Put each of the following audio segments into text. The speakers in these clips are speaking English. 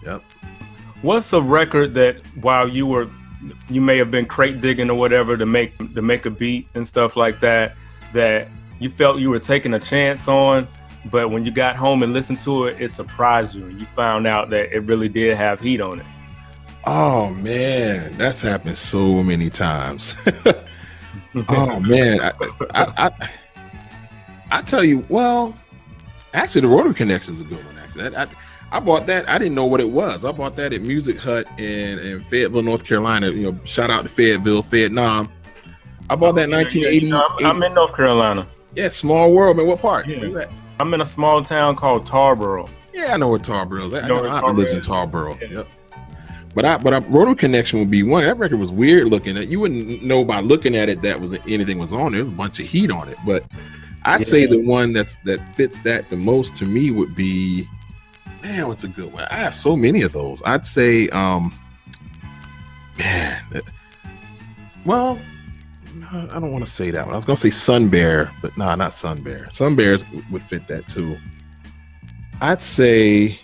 Yep. What's a record that while you may have been crate digging or whatever to make a beat and stuff like that, that you felt you were taking a chance on, but when you got home and listened to it, it surprised you and you found out that it really did have heat on it? Oh man, that's happened so many times. Oh man, I tell you, well, actually, the Rotary Connection is a good one. Actually, I bought that. I didn't know what it was. I bought that at Music Hut in Fayetteville, North Carolina. You know, shout out to Fayetteville, Vietnam. I bought that in 1980. I'm in North Carolina. Yeah, small world, man. What part? Yeah. Where you at? I'm in a small town called Tarboro. Yeah, I know where Tarboro is. I know got where an aunt that lives in Tarboro Tarboro. Yep. But Rotary Connection would be one. That record was weird looking. You wouldn't know by looking at it that was anything was on there. There's a bunch of heat on it. But I'd say the one that fits that the most to me would be, man, what's a good one? I have so many of those. I'd say, well, I don't want to say that one. I was gonna say Sun Bear, but no, not Sun Bear. Sun Bears would fit that too. I'd say,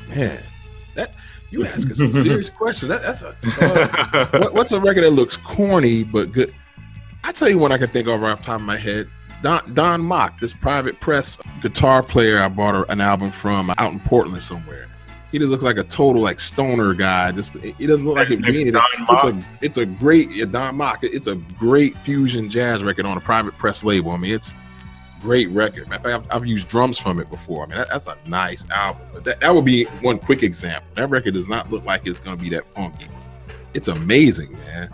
man, that you asking some serious questions. That's a what's a record that looks corny but good? I tell you one I can think of right off the top of my head. Don Mock, this private press guitar player I bought an album from out in Portland somewhere. He just looks like a total like stoner guy. He doesn't look like it be anything. It's a great Don Mock. It's a great fusion jazz record on a private press label. I mean, it's a great record. In fact, I've used drums from it before. I mean, that's a nice album. But that would be one quick example. That record does not look like it's going to be that funky. It's amazing, man.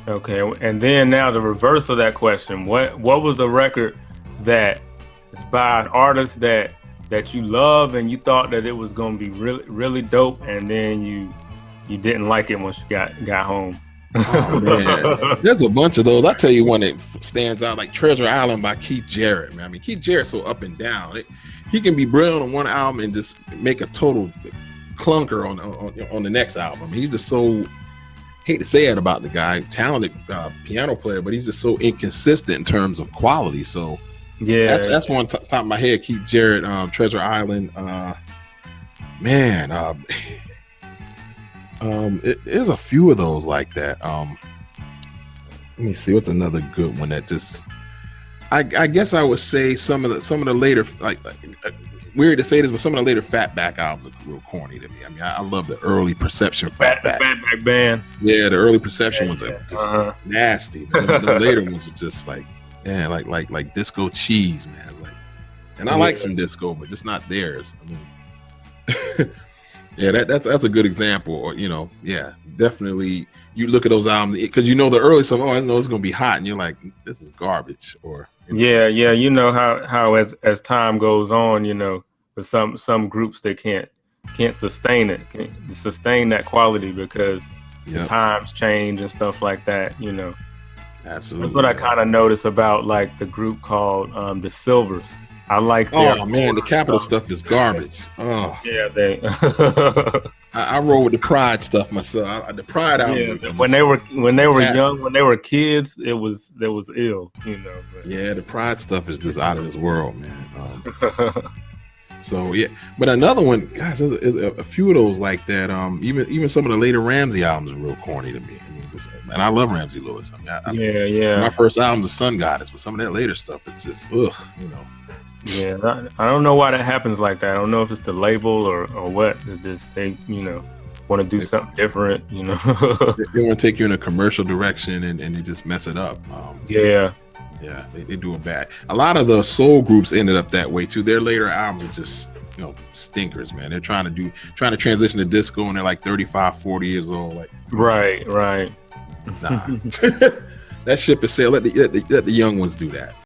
Okay, and then now the reverse of that question. What was a record that is by an artist that you love and you thought that it was going to be really, really dope, and then you didn't like it once you got home? Oh man, there's a bunch of those. I tell you one that stands out, like Treasure Island by Keith Jarrett. Man, I mean, Keith Jarrett's so up and down. He can be brilliant on one album and just make a total clunker on the next album. He's just so, hate to say it about the guy, talented piano player, but he's just so inconsistent in terms of quality. So yeah, that's one top of my head. Keith Jarrett, Treasure Island. There's a few of those like that. Let me see, what's another good one that just, I guess I would say some of the later, like weird to say this, but some of the later Fatback albums are real corny to me. I mean, I love the early Perception Fatback band. Yeah, the early Perception was just nasty. Man. The later ones were just like, yeah, like disco cheese, man. Like, and I like some disco, but just not theirs. I mean, yeah, that's a good example. Or definitely. You look at those albums because you know the early stuff. Oh, I know it's gonna be hot, and you're like, this is garbage. Or yeah, you know how as time goes on, with some groups they can't sustain it, can't sustain that quality because the times change and stuff like that. Absolutely. That's what I kind of notice about like the group called the Silvers. I like their the Capitol stuff is garbage. Oh yeah, they. I roll with the Pride stuff myself. The Pride albums. Yeah, when they were young, when they were kids, it was ill, But. Yeah, the Pride stuff is just out of this world, man. So yeah, but another one, gosh, there's a few of those like that. Even some of the later Ramsey albums are real corny to me. I mean, and I love Ramsey Lewis. I mean, my first album, The Sun Goddess, but some of that later stuff, it's just Yeah, I don't know why that happens like that. I don't know if it's the label or what. They want to do something different. They want to take you in a commercial direction and they just mess it up. They do it bad. A lot of the soul groups ended up that way too. Their later albums are just stinkers, man. They're trying to transition to disco and they're like 35, 40 years old. Like right. Nah. That ship is sailed. Let the young ones do that.